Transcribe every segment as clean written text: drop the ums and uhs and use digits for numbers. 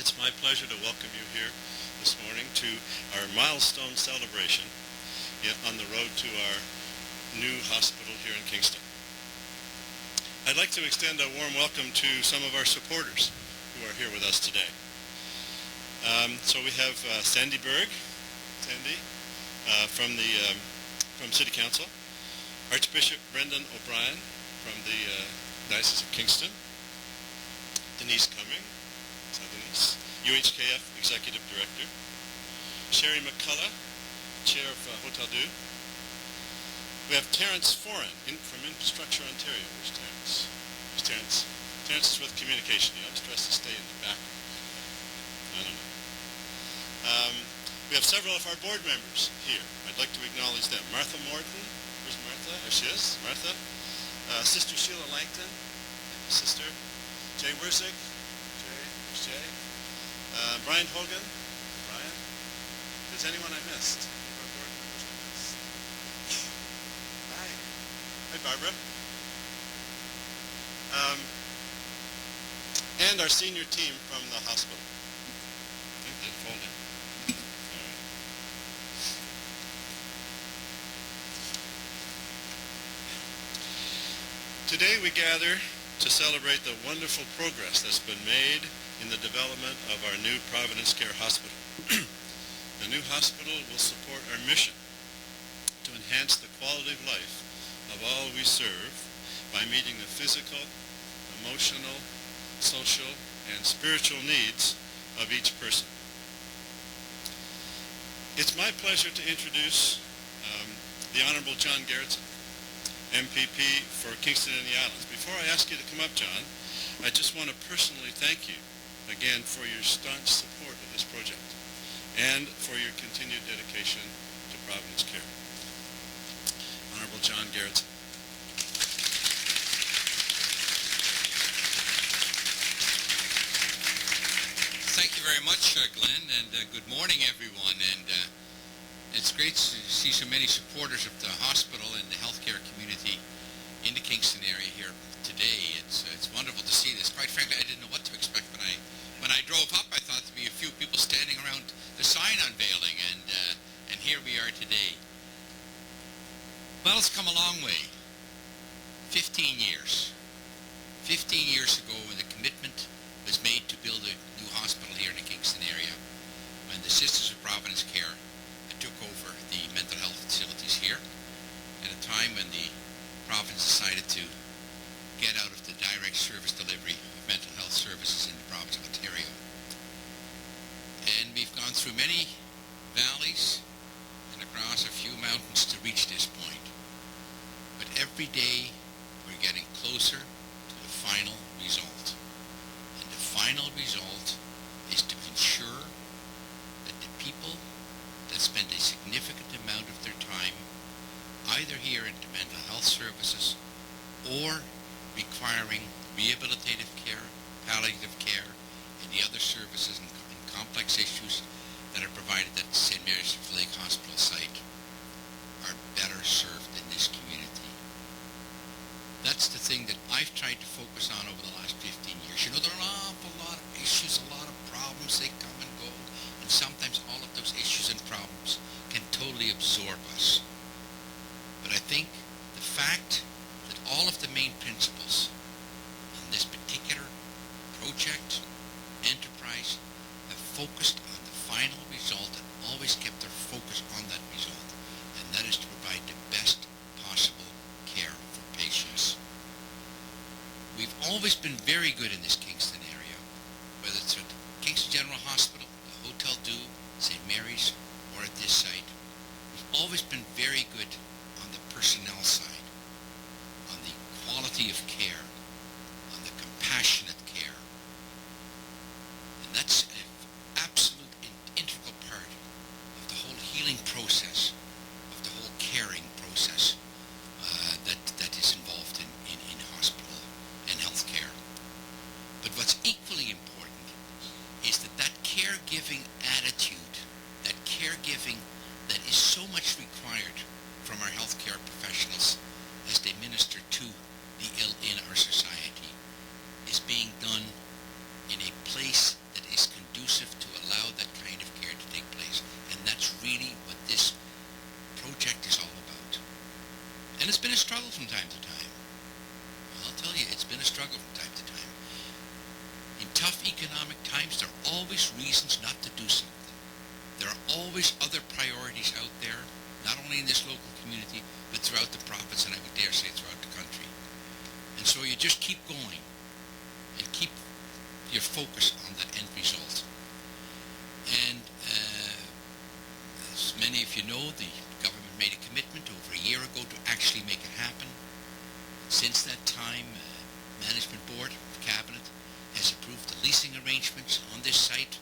It's my pleasure to welcome you here this morning to our milestone celebration on the road to our new hospital here in Kingston. I'd like to extend a warm welcome to some of our supporters who are here with us today. So we have Sandy Berg, from City Council, Archbishop Brendan O'Brien from the Diocese of Kingston, Denise Cumming, Denise, UHKF Executive Director, Sherry McCullough, Chair of Hotel Dieu. We have Terence Foran from Infrastructure Ontario. Where's Terence? Where's Terence? Terence is with communication. He always tries to stay in the back. I don't know. We have several of our board members here. I'd like to acknowledge them. Martha Morton. Where's Martha? There she is. Martha. Sister Sheila Langton. Sister. Jay Wirzig. Jay. Brian Hogan. Brian. Is anyone I missed? Our board members I missed. Hi. Hi, Barbara. And our senior team from the hospital. I think they folded. Today we gather to celebrate the wonderful progress that's been made in the development of our new Providence Care Hospital. The new hospital will support our mission to enhance the quality of life of all we serve by meeting the physical, emotional, social, and spiritual needs of each person. It's my pleasure to introduce the Honorable John Gerretsen, MPP for Kingston and the Islands. Before I ask you to come up, John, I just want to personally thank you again for your staunch support of this project and for your continued dedication to Providence Care. Honorable John Gerretsen. Thank you very much, Glenn, and good morning, everyone. And it's great to see so many supporters of the hospital and the healthcare community in the Kingston area here today. It's wonderful to see this. Quite frankly, I didn't know what to expect when I drove up. I thought there'd be a few people standing around the sign unveiling, and here we are today. Well, it's come a long way. 15 years. 15 years ago, when the commitment was made to build a new hospital here in the Kingston area, when the Sisters of Providence Care took over the mental health facilities here at a time when the province decided to get out of the direct service delivery of mental health services in the province of Ontario. And we've gone through many valleys and across a few mountains to reach this point. But every day we're getting closer to the final result. And the final result is to ensure that the people that spend a significant amount of their time either here in the mental health services or requiring rehabilitative care, palliative care, and the other services and complex issues that are provided at the St. Mary's Lake Hospital site are better served in this community. That's the thing that I've tried to focus on over the last 15 years. You know, there are an awful lot of issues, a lot of problems, they come and go, and sometimes all of those issues and problems can totally absorb us. But I think the fact that all of the main principles on this particular project, enterprise, have focused on the final result and always kept their focus on that result, and that is to provide the best possible care for patients. We've always been very good in this Kingston area, whether it's at Kingston General Hospital, the Hotel Dieu, St. Mary's, or at this site. We've always been very good on the personnel side, on the quality of care, on the compassionate care. And that's an absolute integral part of the whole healing process, of the whole caring process that is involved in hospital and healthcare. But what's equally important is that caregiving attitude, that caregiving that is so much required from our healthcare professionals as they minister to the ill in our society, is being done in a place that is conducive from time to time? Well, I'll tell you, it's been a struggle from time to time. In tough economic times, there are always reasons not to do something. There are always other priorities out there, not only in this local community, but throughout the province, and I would dare say throughout the country. And so you just keep going and keep your focus on that end result. And as many of you know, the government made a commitment over a year ago to actually make it happen. Since that time, Management Board of Cabinet has approved the leasing arrangements on this site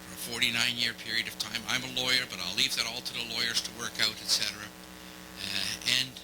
for a 49-year period of time. I'm a lawyer, but I'll leave that all to the lawyers to work out, etc. And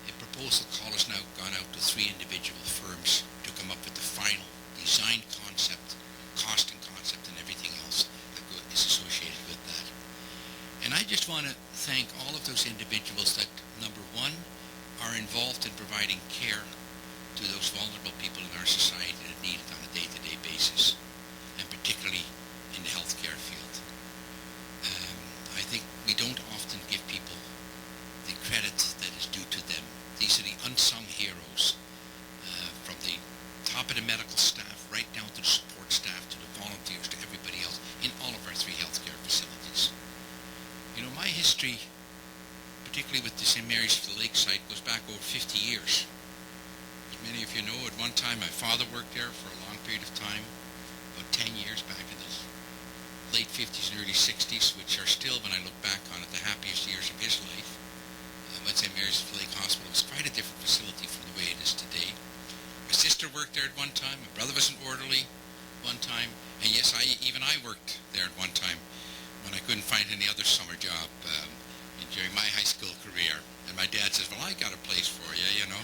a proposal call has now gone out to 3 individual firms to come up with the final design concept, costing concept, and everything else that is associated with that. And I just want to thank all of those individuals that, number one, are involved in providing care to those vulnerable people in our society that need it on a day-to-day basis, and particularly in the healthcare field. I think we don't often give people the credit that is due to them. These are the unsung heroes, from the top of the medical staff right down to the support staff, to the volunteers, to everybody else in all of our 3 healthcare facilities. You know, my history, particularly with the St. Mary's Lake site, goes back over 50 years. As many of you know, at one time my father worked there for a long period of time, about 10 years back in the late 50s and early 60s, which are still, when I look back on it, the happiest years of his life. When St. Mary's Lake Hospital was quite a different facility from the way it is today. My sister worked there at one time. My brother was an orderly one time. And yes, even I worked there at one time when I couldn't find any other summer job during my high school career. And my dad says, well, I got a place for you, you know.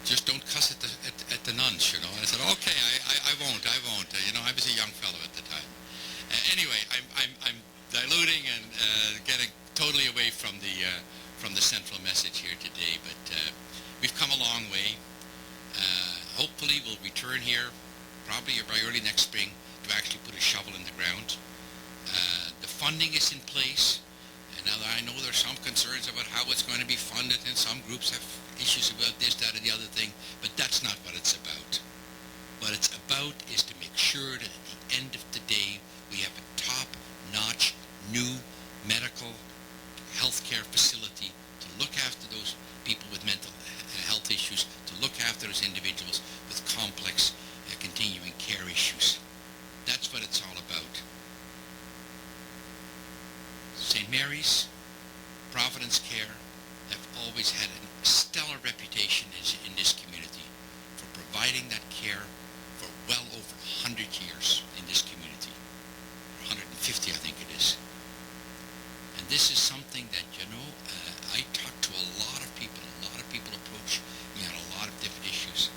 Just don't cuss at the nuns, you know. And I said, okay, I won't. You know, I was a young fellow at the time. Anyway, I'm diluting and getting totally away from the central message here today, but we've come a long way. Hopefully we'll return here probably by early next spring to actually put a shovel in the ground. The funding is in place, and now I know there's some concerns about how it's going to be funded, and some groups have issues about this, that, and the other thing, but that's not what it's about. What it's about is to make sure that at the end of the day we have a top-notch new medical healthcare facility to look after those people with mental health issues, to look after those individuals with complex continuing care issues. That's what it's all about. St. Mary's, Providence Care have always had a stellar reputation in this community for providing that care for well over 100 years in this community. 150, I think it is. And this is something that, you know, I talk to a lot of people approach me on a lot of different issues.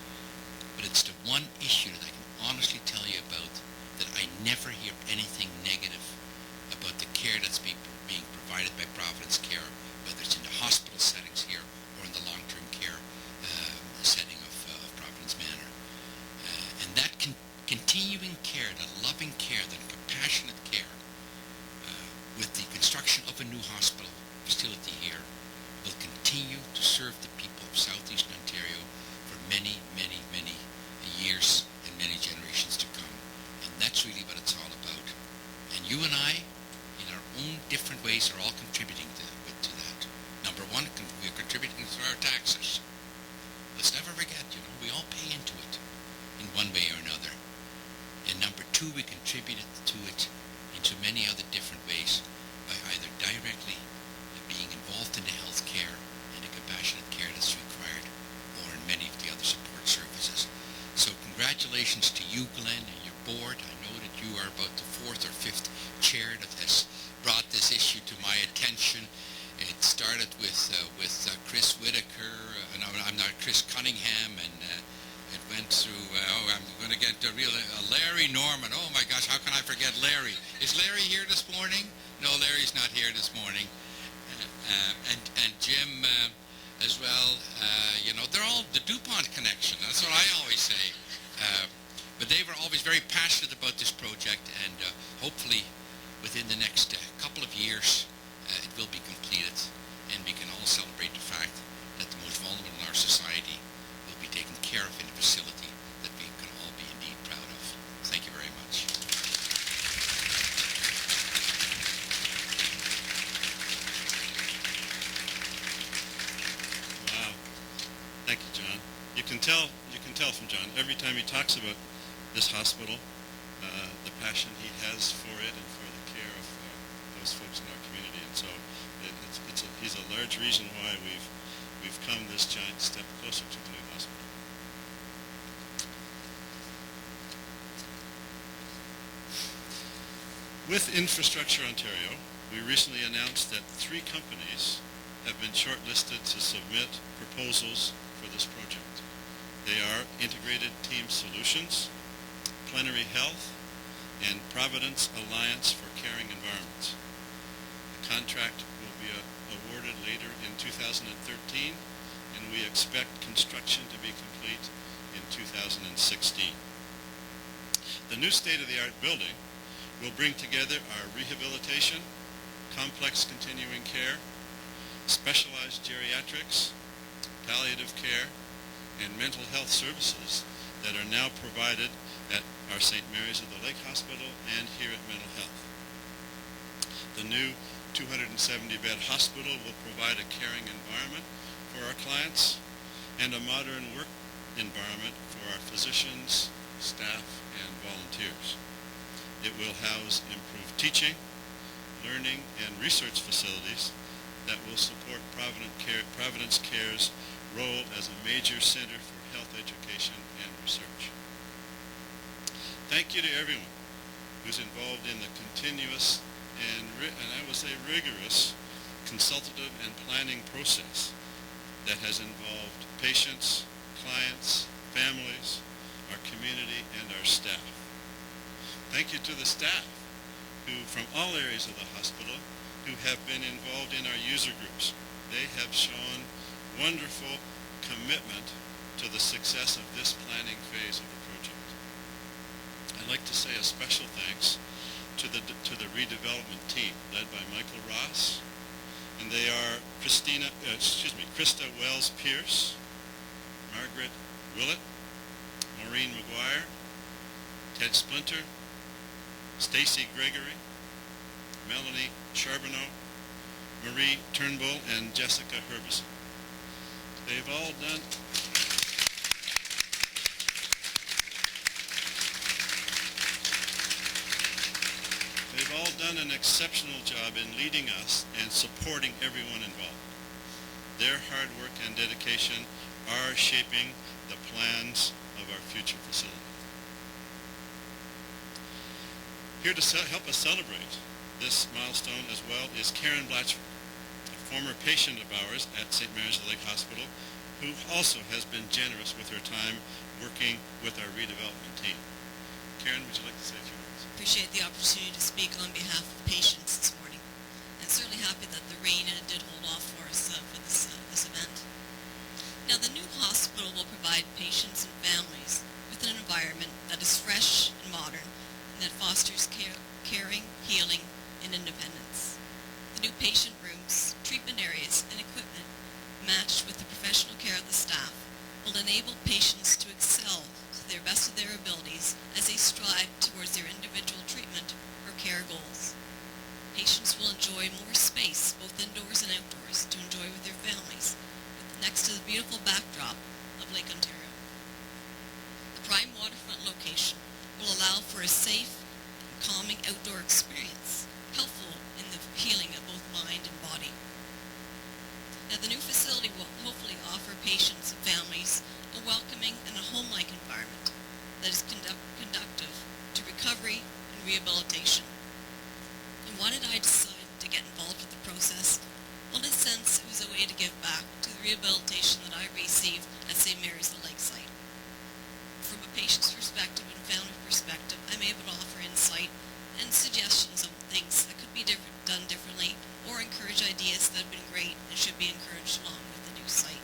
But it's the one issue that I can honestly tell you about that I never hear anything negative about the care that's being provided by Providence Care, whether it's in the hospital settings here or in the long-term care setting of Providence Manor. And that continuing care, that loving care, that compassionate care, with the construction of a new hospital facility here, will continue to serve the people of southeastern Ontario for many, many, many years and many generations to come. And that's really what it's all about. And you and I, in our own different ways, are all contributing to that. Number one, we're contributing through our taxes. Let's never forget, you know, we all pay into it in one way or another. And number two, we contributed to it in so many other different ways by either directly being involved in the health care and the compassionate care that's required, or in many of the other support services. So congratulations to you, Glen, and your board. I know that you are about the 4th or 5th chair that has brought this issue to my attention. It started with Chris Whitaker, Chris Cunningham, and it went through, I'm going to get to Larry Norman. Oh my gosh, how can I forget Larry? Is Larry here this morning? No, Larry's not here this morning. And Jim as well. You know, they're all the DuPont connection. That's what I always say. But they were always very passionate about this project, and hopefully within the next couple of years it will be completed, and we can all celebrate You can tell from John every time he talks about this hospital, the passion he has for it and for the care of those folks in our community. And so he's a large reason why we've come this giant step closer to the new hospital. With Infrastructure Ontario, we recently announced that 3 companies have been shortlisted to submit proposals for this project. They are Integrated Team Solutions, Plenary Health, and Providence Alliance for Caring Environments. The contract will be awarded later in 2013, and we expect construction to be complete in 2016. The new state-of-the-art building will bring together our rehabilitation, complex continuing care, specialized geriatrics, palliative care, and mental health services that are now provided at our St. Mary's of the Lake Hospital and here at Mental Health. The new 270-bed hospital will provide a caring environment for our clients and a modern work environment for our physicians, staff, and volunteers. It will house improved teaching, learning, and research facilities that will support Providence Care's role as a major center for health education and research. Thank you to everyone who's involved in the continuous and I will say rigorous consultative and planning process that has involved patients, clients, families, our community, and our staff. Thank you to the staff who, from all areas of the hospital, who have been involved in our user groups. They have shown wonderful commitment to the success of this planning phase of the project. I'd like to say a special thanks to the redevelopment team led by Michael Ross, and they are Krista Wells-Pierce, Margaret Willett, Maureen McGuire, Ted Splinter, Stacy Gregory, Melanie Charbonneau, Marie Turnbull, and Jessica Herbison. They've all done an exceptional job in leading us and supporting everyone involved. Their hard work and dedication are shaping the plans of our future facility. Here to help us celebrate this milestone as well is Karen Blachford, a former patient of ours at St. Mary's of the Lake Hospital, who also has been generous with her time working with our redevelopment team. Karen, would you like to say a few words? Appreciate the opportunity to speak on behalf of patients this morning. I'm certainly happy that the rain did hold off for us for this event. Now, the new hospital will provide patients and families with an environment that is fresh and modern and that fosters caring, healing, and independence. The new patient rooms, treatment areas, and equipment, matched with the professional care of the staff, will enable patients to excel to the best of their abilities as they strive towards their individual treatment or care goals. Patients will enjoy more space, both indoors and outdoors, to enjoy with their families, next to the beautiful backdrop of Lake Ontario. The prime waterfront location will allow for a safe and calming outdoor experience, helpful in the healing of both mind and body. Now, the new facility will hopefully offer patients and families a welcoming and a home-like environment that is conductive to recovery and rehabilitation. And why did I decide to get involved with the process? Well, in a sense, it was a way to give back to the rehabilitation that I received at St. Mary's the Lake site. From a patient's perspective and family perspective, I'm able to offer insight and suggestions of things that could be done differently, or encourage ideas that have been great and should be encouraged along with the new site.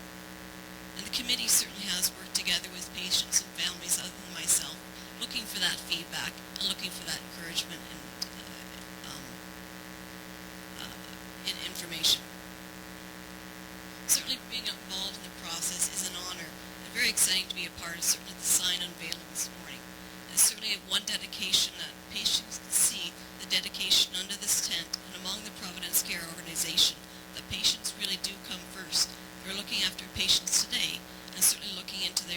And the committee certainly has worked together with patients and families other than myself, looking for that feedback and looking for that encouragement and information. Certainly being involved in the process is an honor and very exciting to be a part of certainly the sign unveiling this morning. And certainly one dedication that patients can see the dedication under this tent and among the Providence Care organization, that patients really do come first. They're looking after patients today, and certainly looking into